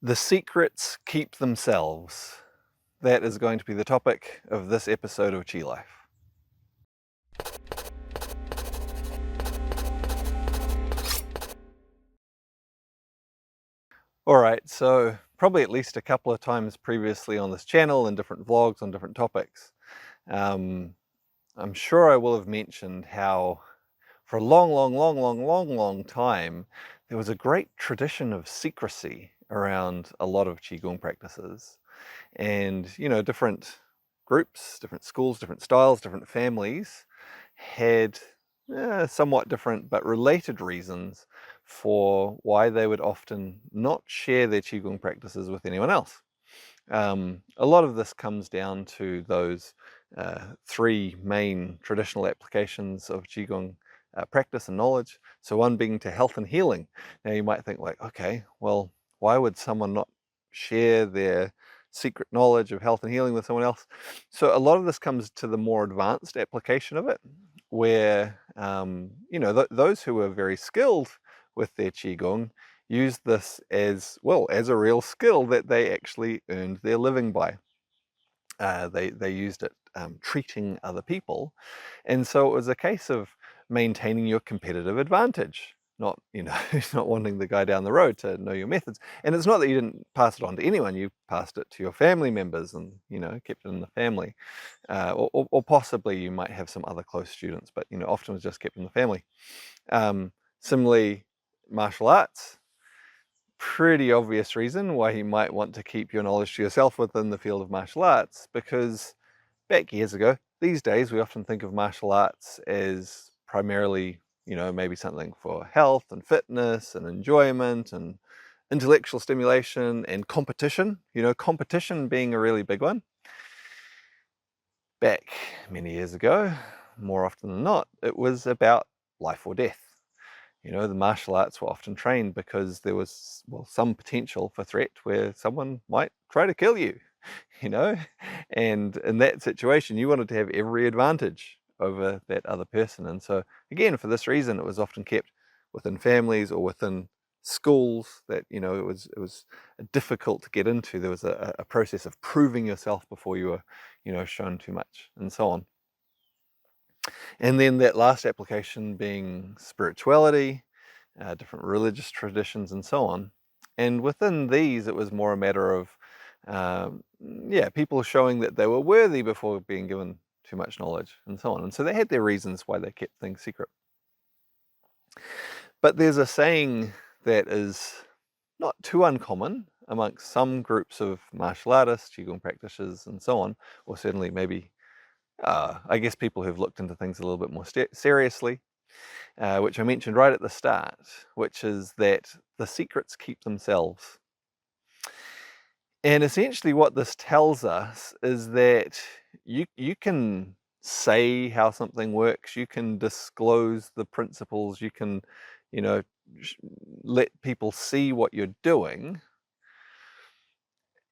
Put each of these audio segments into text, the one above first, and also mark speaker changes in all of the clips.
Speaker 1: The secrets keep themselves. That is going to be the topic of this episode of Chi Life. Alright, so probably at least a couple of times previously on this channel in different vlogs on different topics, I'm sure I will have mentioned how for a long time there was a great tradition of secrecy around a lot of Qigong practices. And, different groups, different schools, different styles, different families had somewhat different but related reasons for why they would often not share their Qigong practices with anyone else. A lot of this comes down to those three main traditional applications of Qigong practice and knowledge. So one being to health and healing. Now you might think like, okay, well, why would someone not share their secret knowledge of health and healing with someone else? So a lot of this comes to the more advanced application of it, where, those who are very skilled with their Qigong use this as, well, as a real skill that they actually earned their living by. They used it treating other people. And so it was a case of maintaining your competitive advantage, not, not wanting the guy down the road to know your methods. And it's not that you didn't pass it on to anyone, you passed it to your family members and, kept it in the family. Or possibly you might have some other close students, but, often it was just kept in the family. Similarly, martial arts, pretty obvious reason why you might want to keep your knowledge to yourself within the field of martial arts, because back years ago, these days we often think of martial arts as primarily, maybe something for health and fitness and enjoyment and intellectual stimulation and competition, competition being a really big one. Back many years ago, more often than not, it was about life or death. The martial arts were often trained because there was, well, some potential for threat where someone might try to kill you, you know? And in that situation, you wanted to have every advantage over that other person. And so, again, for this reason, it was often kept within families or within schools that, it was difficult to get into. There was a process of proving yourself before you were, shown too much, and so on. And then that last application being spirituality, different religious traditions, and so on. And within these, it was more a matter of, people showing that they were worthy before being given too much knowledge, and so on. And so they had their reasons why they kept things secret. But there's a saying that is not too uncommon amongst some groups of martial artists, Qigong practitioners, and so on, or certainly maybe, I guess, people who've looked into things a little bit more seriously, which I mentioned right at the start, which is that the secrets keep themselves. And essentially what this tells us is that you can say how something works, you can disclose the principles, you can, you know, let people see what you're doing.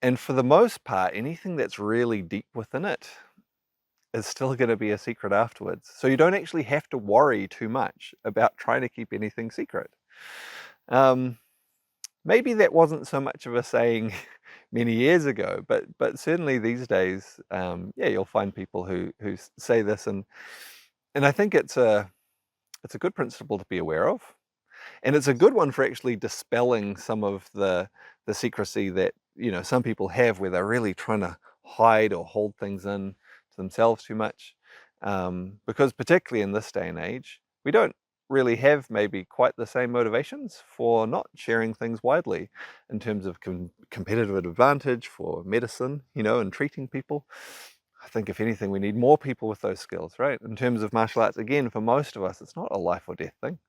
Speaker 1: And for the most part, anything that's really deep within it is still going to be a secret afterwards. So you don't actually have to worry too much about trying to keep anything secret. Maybe that wasn't so much of a saying many years ago, but certainly these days, you'll find people who say this, and I think it's a good principle to be aware of, and it's a good one for actually dispelling some of the secrecy that some people have, where they're really trying to hide or hold things in to themselves too much, because particularly in this day and age, we don't really have maybe quite the same motivations for not sharing things widely in terms of competitive advantage for medicine, and treating people. I think if anything, we need more people with those skills, right? In terms of martial arts, again, for most of us, it's not a life or death thing,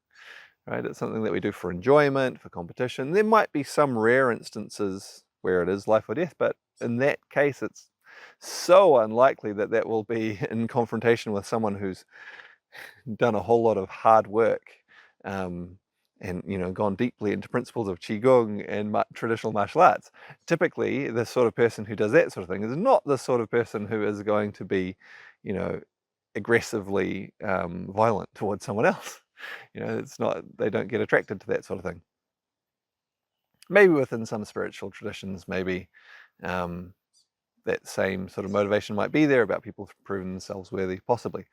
Speaker 1: right? It's something that we do for enjoyment, for competition. There might be some rare instances where it is life or death, but in that case, it's so unlikely that that will be in confrontation with someone who's done a whole lot of hard work, and gone deeply into principles of Qigong and traditional martial arts. Typically, the sort of person who does that sort of thing is not the sort of person who is going to be, aggressively violent towards someone else. It's not, they don't get attracted to that sort of thing. Maybe within some spiritual traditions, maybe that same sort of motivation might be there about people proving themselves worthy, possibly.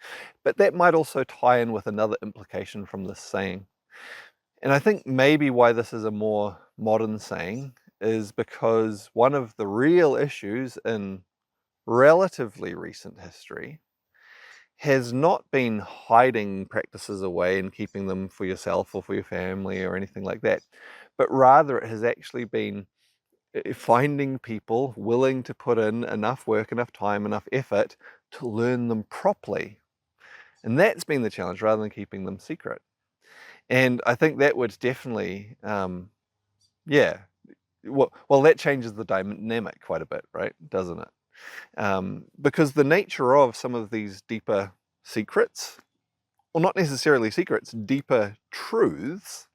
Speaker 1: But that might also tie in with another implication from this saying. And I think maybe why this is a more modern saying is because one of the real issues in relatively recent history has not been hiding practices away and keeping them for yourself or for your family or anything like that, but rather it has actually been finding people willing to put in enough work, enough time, enough effort to learn them properly. And that's been the challenge rather than keeping them secret. And I think that would definitely, yeah, well, that changes the dynamic quite a bit, right? Doesn't it? Because the nature of some of these deeper secrets, well, not necessarily secrets, deeper truths,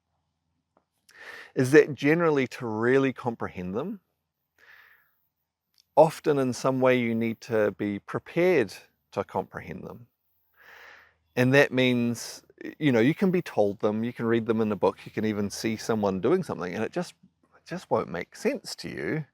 Speaker 1: is that generally to really comprehend them, often in some way you need to be prepared to comprehend them. And that means, you can be told them, you can read them in a book, you can even see someone doing something, and it just won't make sense to you.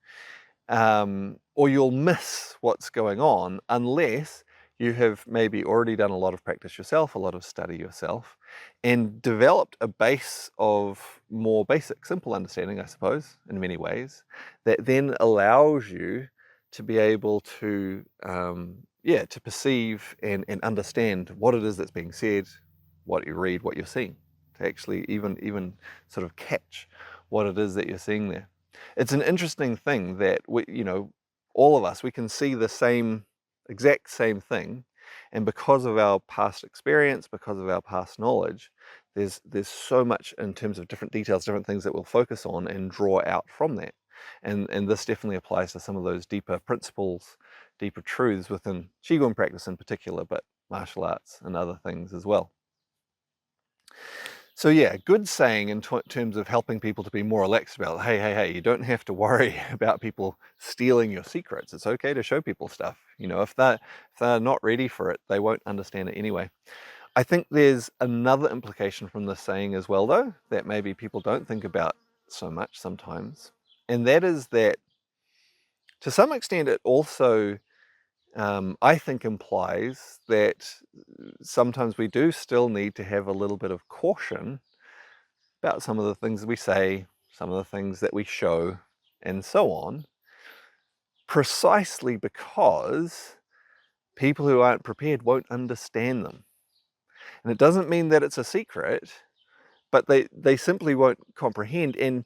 Speaker 1: Or you'll miss what's going on unless you have maybe already done a lot of practice yourself, a lot of study yourself, and developed a base of more basic, simple understanding, I suppose, in many ways, that then allows you to be able to, to perceive and understand what it is that's being said, what you read, what you're seeing, to actually even sort of catch what it is that you're seeing there. It's an interesting thing that all of us, we can see the exact same thing, and because of our past experience, because of our past knowledge, there's so much in terms of different details, different things that we'll focus on and draw out from that. And this definitely applies to some of those deeper principles, deeper truths within Qigong practice in particular, but martial arts and other things as well. So yeah, good saying in terms of helping people to be more relaxed about, hey, you don't have to worry about people stealing your secrets. It's okay to show people stuff. If they're not ready for it, they won't understand it anyway. I think there's another implication from this saying as well, though, that maybe people don't think about so much sometimes. And that is that, to some extent, it also, I think, implies that sometimes we do still need to have a little bit of caution about some of the things we say, some of the things that we show, and so on, precisely because people who aren't prepared won't understand them. And it doesn't mean that it's a secret, but they simply won't comprehend, and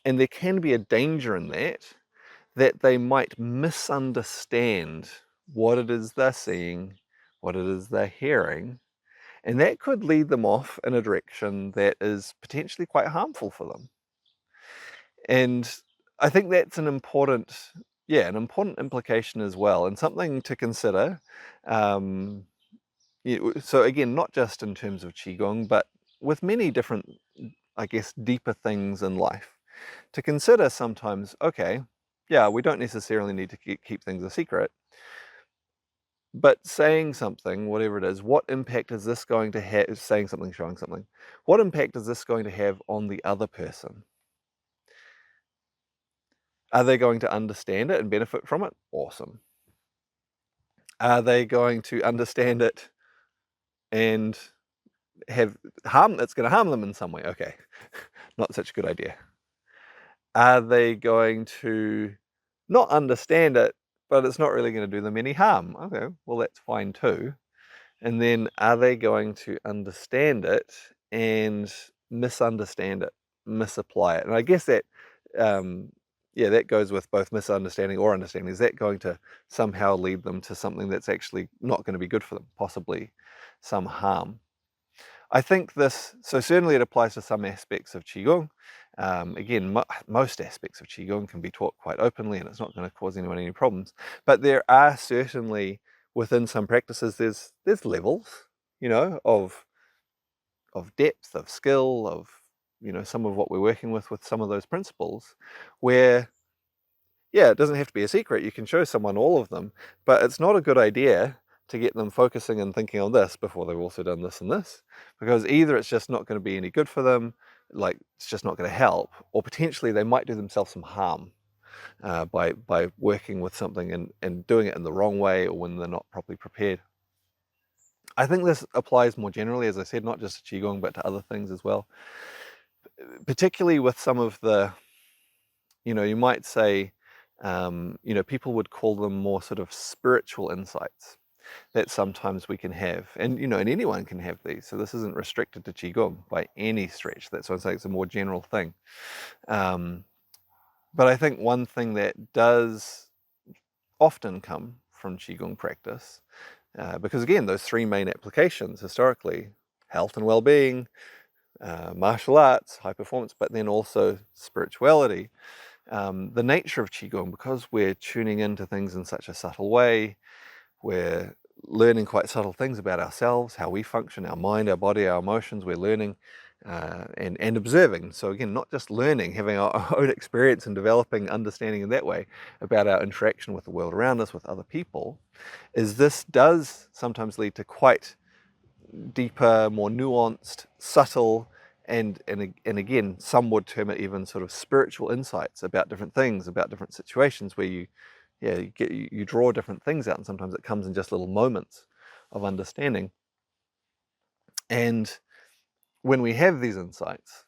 Speaker 1: there can be a danger in that they might misunderstand what it is they're seeing, what it is they're hearing, and that could lead them off in a direction that is potentially quite harmful for them. And I think that's an important implication as well, and something to consider. So again, not just in terms of Qigong, but with many different, I guess, deeper things in life, to consider sometimes, okay, yeah, we don't necessarily need to keep things a secret, but saying something, whatever it is, what impact is this going to have, saying something, showing something, what impact is this going to have on the other person? Are they going to understand it and benefit from it? Awesome. Are they going to understand it and have harm? It's going to harm them in some way. Okay, not such a good idea. Are they going to not understand it, but it's not really going to do them any harm? Okay, well, that's fine too. And then are they going to understand it and misunderstand it, misapply it? And I guess that, that goes with both misunderstanding or understanding. Is that going to somehow lead them to something that's actually not going to be good for them, possibly some harm? I think so certainly it applies to some aspects of Qigong. Again, most aspects of Qigong can be taught quite openly, and it's not going to cause anyone any problems. But there are certainly, within some practices, there's levels, of depth, of skill, of some of what we're working with some of those principles, where it doesn't have to be a secret. You can show someone all of them, but it's not a good idea to get them focusing and thinking on this before they've also done this and this, because either it's just not going to be any good for them, like it's just not going to help, or potentially they might do themselves some harm by working with something and doing it in the wrong way, or when they're not properly prepared. I think this applies more generally, as I said, not just to Qigong, but to other things as well. Particularly with some of the, you might say, people would call them more sort of spiritual insights that sometimes we can have. And, and anyone can have these. So this isn't restricted to Qigong by any stretch. That's why I'm saying it's a more general thing. But I think one thing that does often come from Qigong practice, because again, those three main applications historically, health and well-being, martial arts, high performance, but then also spirituality. The nature of Qigong, because we're tuning into things in such a subtle way, we're learning quite subtle things about ourselves, how we function, our mind, our body, our emotions, we're learning and observing. So again, not just learning, having our own experience and developing understanding in that way about our interaction with the world around us, with other people, is this does sometimes lead to quite deeper, more nuanced, subtle, and again, some would term it even sort of spiritual insights about different things, about different situations where you draw different things out, and sometimes it comes in just little moments of understanding. And when we have these insights,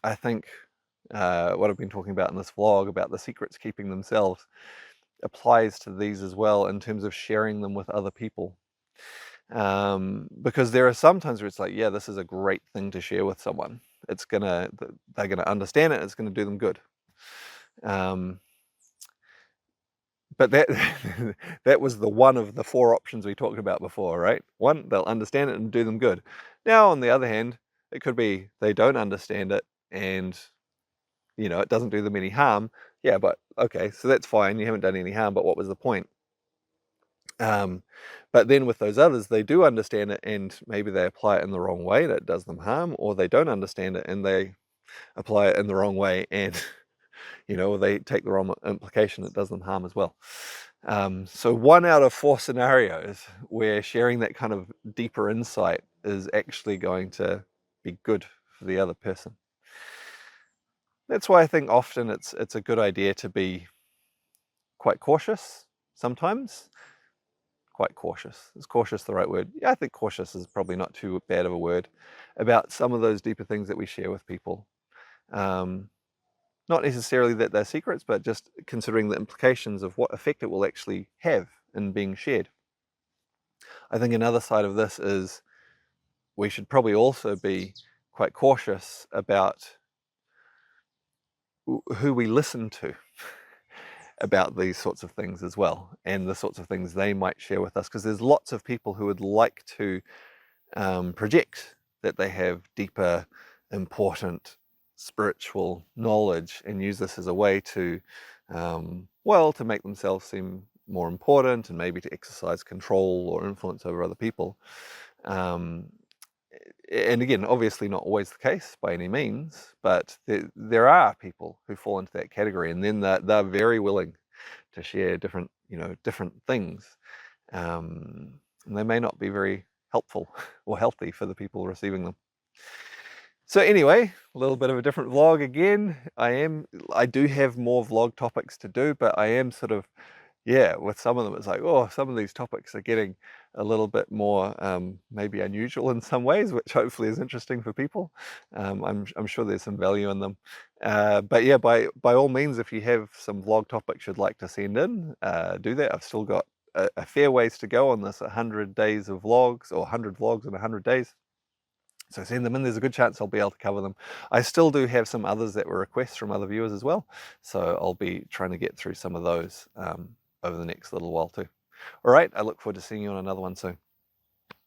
Speaker 1: I think what I've been talking about in this vlog about the secrets keeping themselves applies to these as well, in terms of sharing them with other people. Because there are some times where it's like, yeah, this is a great thing to share with someone. They're gonna understand it. It's gonna do them good. But that was the one of the four options we talked about before, right? One, they'll understand it and do them good. Now, on the other hand, it could be they don't understand it and it doesn't do them any harm. Yeah, but okay, so that's fine. You haven't done any harm, but what was the point? But then with those others, they do understand it and maybe they apply it in the wrong way that does them harm, or they don't understand it and they apply it in the wrong way and they take the wrong implication that does them harm as well. So 1 out of 4 scenarios where sharing that kind of deeper insight is actually going to be good for the other person. That's why I think often it's a good idea to be quite cautious sometimes. Quite cautious. Is cautious the right word? Yeah, I think cautious is probably not too bad of a word about some of those deeper things that we share with people. Not necessarily that they're secrets, but just considering the implications of what effect it will actually have in being shared. I think another side of this is we should probably also be quite cautious about who we listen to about these sorts of things as well, and the sorts of things they might share with us, because there's lots of people who would like to project that they have deeper, important spiritual knowledge and use this as a way to to make themselves seem more important and maybe to exercise control or influence over other people. And again, obviously not always the case by any means, but there are people who fall into that category, and then they're very willing to share different things, and they may not be very helpful or healthy for the people receiving them. So anyway, a little bit of a different vlog again. I do have more vlog topics to do, but I am sort of, with some of them, it's like, some of these topics are getting a little bit more maybe unusual in some ways, which hopefully is interesting for people. I'm sure there's some value in them. But yeah, by all means, if you have some vlog topics you'd like to send in, do that. I've still got a fair ways to go on this 100 days of vlogs, or 100 vlogs in 100 days. So send them in, there's a good chance I'll be able to cover them. I still do have some others that were requests from other viewers as well, so I'll be trying to get through some of those over the next little while too. All right, I look forward to seeing you on another one soon.